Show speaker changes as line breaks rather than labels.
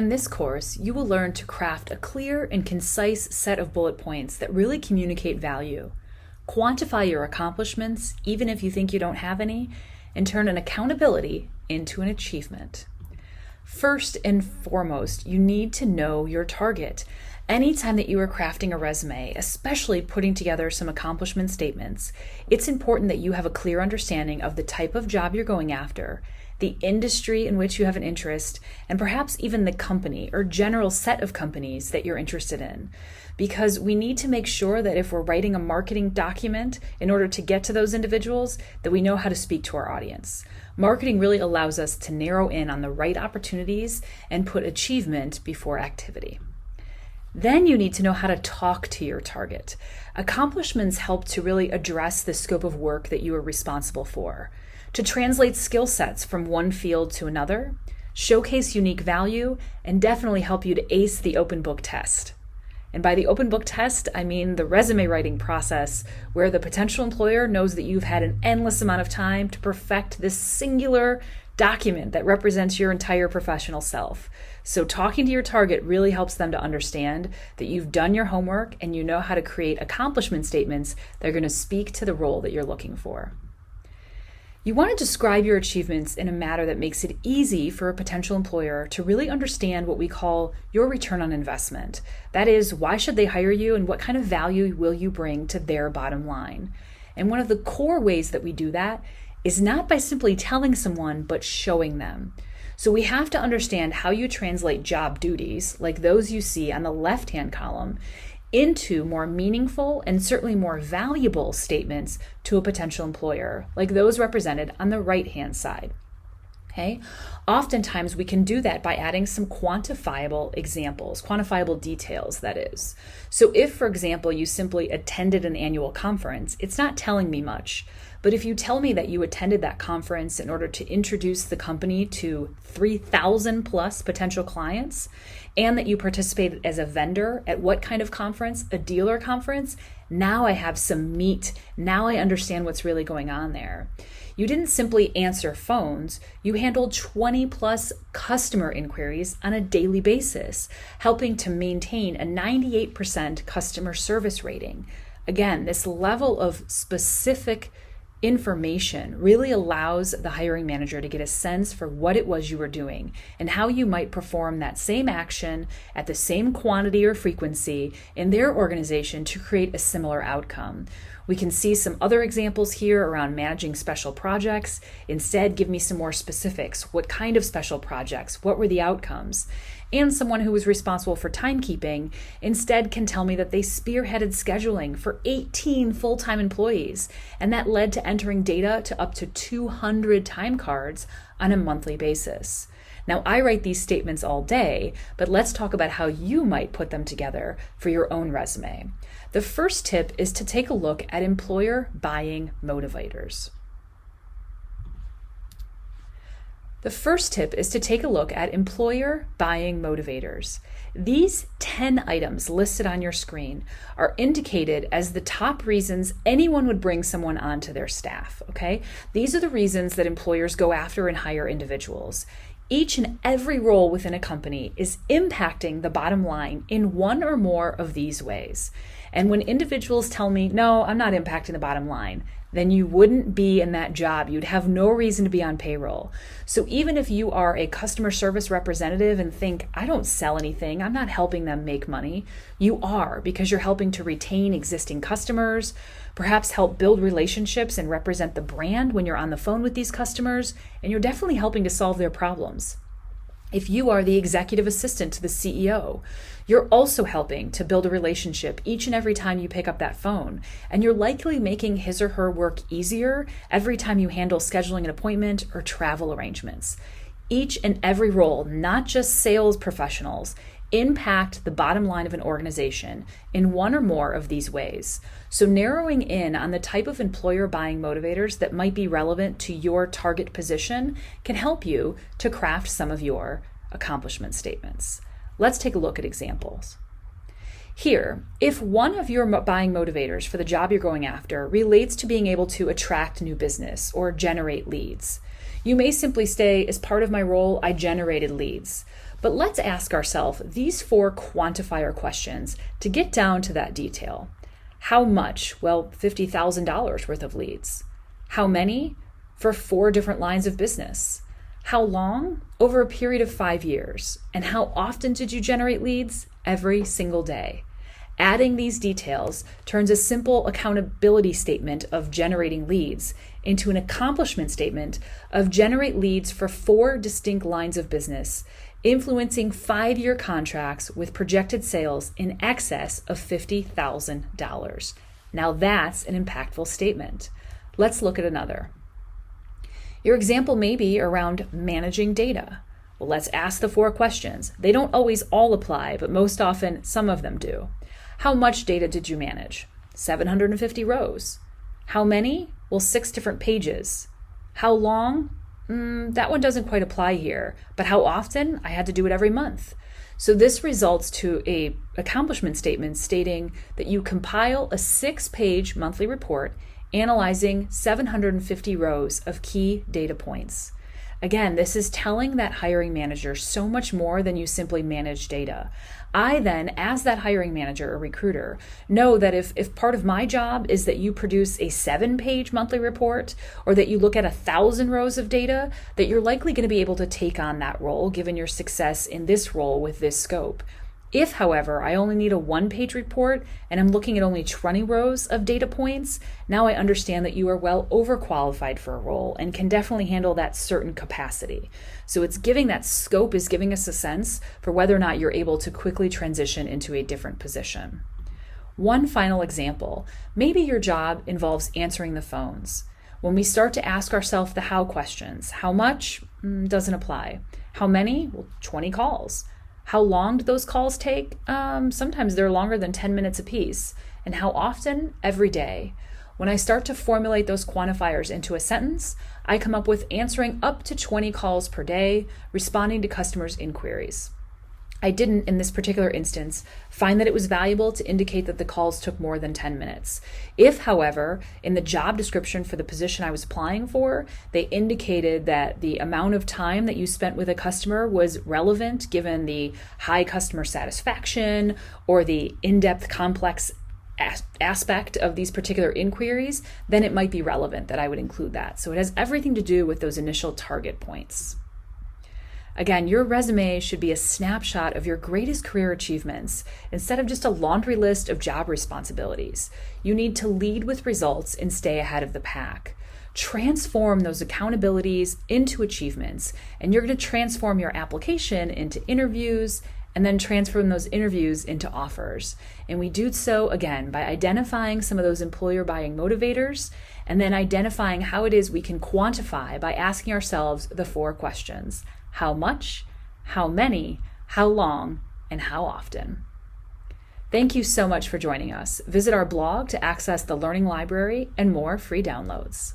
In this course, you will learn to craft a clear and concise set of bullet points that really communicate value. Quantify your accomplishments, even if you think you don't have any, and turn an accountability into an achievement. First and foremost, you need to know your target. Anytime that you are crafting a resume, especially putting together some accomplishment statements, it's important that you have a clear understanding of the type of job you're going after, the industry in which you have an interest, and perhaps even the company or general set of companies that you're interested in. Because we need to make sure that if we're writing a marketing document in order to get to those individuals, that we know how to speak to our audience. Marketing really allows us to narrow in on the right opportunities and put achievement before activity. Then you need to know how to talk to your target. Accomplishments help to really address the scope of work that you are responsible for, to translate skill sets from one field to another, showcase unique value, and definitely help you to ace the open book test. And by the open book test, I mean the resume writing process where the potential employer knows that you've had an endless amount of time to perfect this singular document that represents your entire professional self. So talking to your target really helps them to understand that you've done your homework and you know how to create accomplishment statements that are going to speak to the role that you're looking for. You want to describe your achievements in a manner that makes it easy for a potential employer to really understand what we call your return on investment. That is, why should they hire you and what kind of value will you bring to their bottom line? And one of the core ways that we do that is not by simply telling someone, but showing them. So we have to understand how you translate job duties, like those you see on the left-hand column, into more meaningful and certainly more valuable statements to a potential employer, like those represented on the right-hand side. Okay? Oftentimes we can do that by adding some quantifiable examples, quantifiable details, that is. So if, for example, you simply attended an annual conference, it's not telling me much. But if you tell me that you attended that conference in order to introduce the company to 3,000 plus potential clients, and that you participated as a vendor at what kind of conference? A dealer conference? Now I have some meat. Now I understand what's really going on there. You didn't simply answer phones, you handled 20 plus customer inquiries on a daily basis, helping to maintain a 98% customer service rating. Again, this level of specific information really allows the hiring manager to get a sense for what it was you were doing and how you might perform that same action at the same quantity or frequency in their organization to create a similar outcome. We can see some other examples here around managing special projects. Instead, give me some more specifics. What kind of special projects? What were the outcomes? And someone who was responsible for timekeeping instead can tell me that they spearheaded scheduling for 18 full-time employees, and that led to entering data to up to 200 time cards on a monthly basis. Now, I write these statements all day, but let's talk about how you might put them together for your own resume. The first tip is to take a look at employer buying motivators. The first tip is to take a look at employer buying motivators. These 10 items listed on your screen are indicated as the top reasons anyone would bring someone onto their staff, okay? These are the reasons that employers go after and hire individuals. Each and every role within a company is impacting the bottom line in one or more of these ways. And when individuals tell me, no, I'm not impacting the bottom line, then you wouldn't be in that job. You'd have no reason to be on payroll. So even if you are a customer service representative and think, I don't sell anything, I'm not helping them make money, you are, because you're helping to retain existing customers, perhaps help build relationships and represent the brand when you're on the phone with these customers, and you're definitely helping to solve their problems. If you are the executive assistant to the CEO, you're also helping to build a relationship each and every time you pick up that phone. And you're likely making his or her work easier every time you handle scheduling an appointment or travel arrangements. Each and every role, not just sales professionals, impact the bottom line of an organization in one or more of these ways. So narrowing in on the type of employer buying motivators that might be relevant to your target position can help you to craft some of your accomplishment statements. Let's take a look at examples. Here, if one of your buying motivators for the job you're going after relates to being able to attract new business or generate leads, you may simply say, as part of my role, I generated leads. But let's ask ourselves these 4 quantifier questions to get down to that detail. How much? Well, $50,000 worth of leads. How many? For 4 different lines of business. How long? Over a period of 5 years. And how often did you generate leads? Every single day. Adding these details turns a simple accountability statement of generating leads into an accomplishment statement of generate leads for 4 distinct lines of business, influencing 5-year contracts with projected sales in excess of $50,000. Now that's an impactful statement. Let's look at another. Your example may be around managing data. Well, let's ask the 4 questions. They don't always all apply, but most often some of them do. How much data did you manage? 750 rows. How many? Well, 6 different pages. How long? That one doesn't quite apply here, but how often? I had to do it every month. So this results to a accomplishment statement stating that you compile a 6-page monthly report analyzing 750 rows of key data points. Again, this is telling that hiring manager so much more than you simply manage data. I then, as that hiring manager or recruiter, know that if part of my job is that you produce a 7-page monthly report or that you look at 1,000 rows of data, that you're likely going to be able to take on that role given your success in this role with this scope. If, however, I only need a 1-page report and I'm looking at only 20 rows of data points, now I understand that you are well overqualified for a role and can definitely handle that certain capacity. So it's giving that scope is giving us a sense for whether or not you're able to quickly transition into a different position. One final example, maybe your job involves answering the phones. When we start to ask ourselves the how questions, how much? Doesn't apply. How many? Well, 20 calls. How long do those calls take? Sometimes they're longer than 10 minutes apiece. And how often? Every day. When I start to formulate those quantifiers into a sentence, I come up with answering up to 20 calls per day, responding to customers' inquiries. I didn't, in this particular instance, find that it was valuable to indicate that the calls took more than 10 minutes. If, however, in the job description for the position I was applying for, they indicated that the amount of time that you spent with a customer was relevant given the high customer satisfaction or the in-depth complex aspect of these particular inquiries, then it might be relevant that I would include that. So it has everything to do with those initial target points. Again, your resume should be a snapshot of your greatest career achievements instead of just a laundry list of job responsibilities. You need to lead with results and stay ahead of the pack. Transform those accountabilities into achievements, and you're going to transform your application into interviews and then transform those interviews into offers. And we do so, again, by identifying some of those employer buying motivators and then identifying how it is we can quantify by asking ourselves the 4 questions. How much, how many, how long, and how often. Thank you so much for joining us. Visit our blog to access the Learning Library and more free downloads.